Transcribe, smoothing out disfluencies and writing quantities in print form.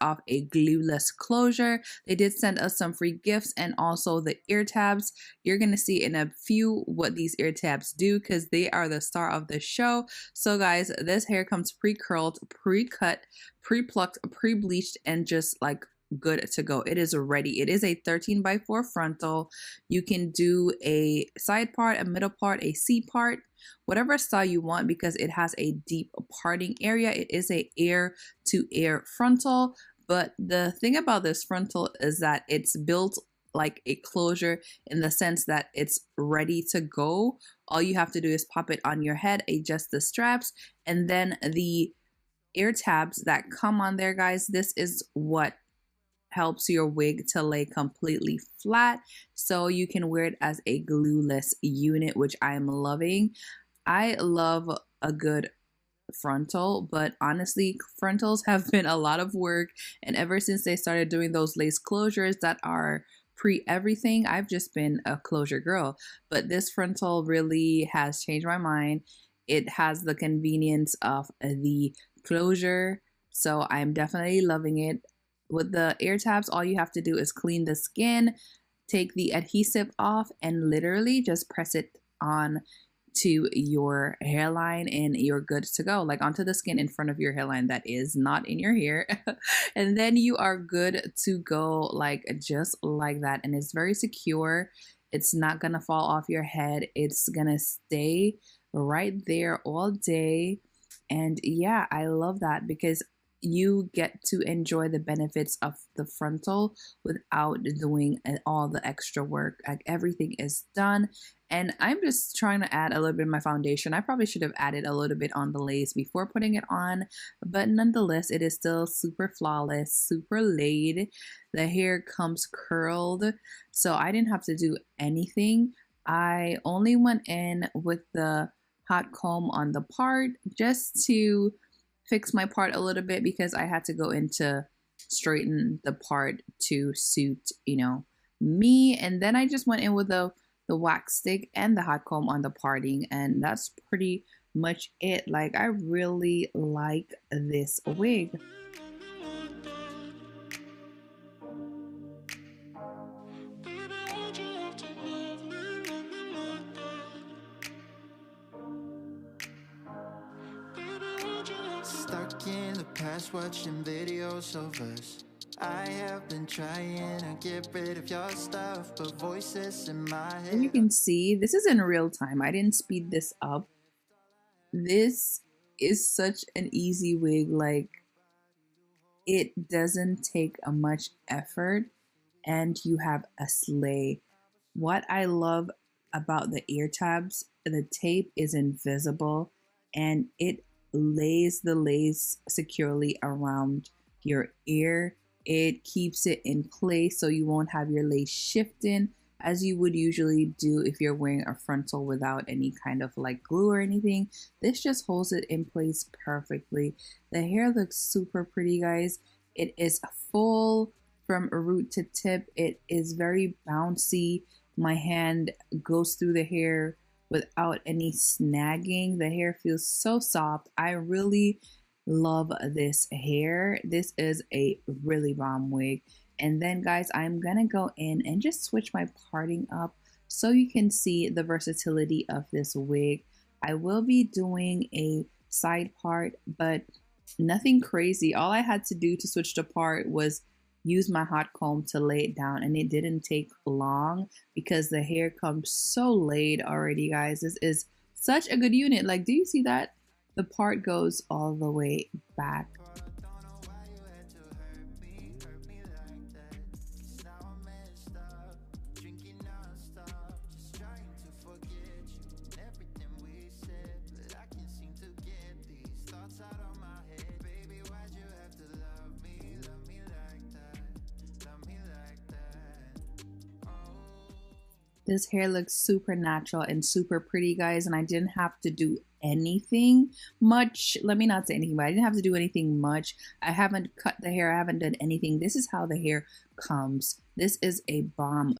off a glueless closure. They did send us some free gifts and also the ear tabs. You're going to see in a few what these ear tabs do because they are the star of the show. So guys, this hair comes pre-curled, pre-cut, pre-plucked, pre-bleached, and just like good to go. It is ready. It is a 13x4 frontal. You can do a side part, a middle part, a C part, whatever style you want because it has a deep parting area. It is a air to air frontal, but the thing about this frontal is that it's built like a closure in the sense that it's ready to go. All you have to do is pop it on your head, adjust the straps, and then the ear tabs that come on there, guys, this is what helps your wig to lay completely flat so you can wear it as a glueless unit, which I am loving. I love a good frontal, but honestly, frontals have been a lot of work, and ever since they started doing those lace closures that are pre everything, I've just been a closure girl. But this frontal really has changed my mind. It has the convenience of the closure, so I'm definitely loving it. With the ear tabs, all you have to do is clean the skin, take the adhesive off, and literally just press it on to your hairline and you're good to go, like onto the skin in front of your hairline that is not in your hair. And then you are good to go, like just like that. And it's very secure. It's not gonna fall off your head. It's gonna stay right there all day. And yeah, I love that because you get to enjoy the benefits of the frontal without doing all the extra work. Like everything is done. And I'm just trying to add a little bit of my foundation. I probably should have added a little bit on the lace before putting it on, but nonetheless, it is still super flawless, super laid. The hair comes curled, so I didn't have to do anything. I only went in with the hot comb on the part just to fix my part a little bit because I had to go in to straighten the part to suit, you know, me. And then I just went in with the wax stick and the hot comb on the parting, and that's pretty much it. Like, I really like this wig. Stuck in the past watching videos of us. I have been trying to get rid of your stuff, but voices in my head. And you can see this is in real time. I didn't speed this up. This is such an easy wig. Like, it doesn't take much effort and you have a slay. What I love about the ear tabs, the tape is invisible and it lays the lace securely around your ear. It keeps it in place so you won't have your lace shifting as you would usually do if you're wearing a frontal without any kind of like glue or anything. This just holds it in place perfectly. The hair looks super pretty, guys. It is full from root to tip. It is very bouncy. My hand goes through the hair without any snagging. The hair feels so soft. I really love this hair. This is a really bomb wig. And then, guys, I'm gonna go in and just switch my parting up so you can see the versatility of this wig. I will be doing a side part, but nothing crazy. All I had to do to switch the part was use my hot comb to lay it down, and it didn't take long because the hair comes so laid already, guys. This is such a good unit. Like, do you see that? The part goes all the way back. This hair looks super natural and super pretty, guys, and I didn't have to do anything much. Let me not say anything, but I didn't have to do anything much. I haven't cut the hair. I haven't done anything. This is how the hair comes. This is a bomb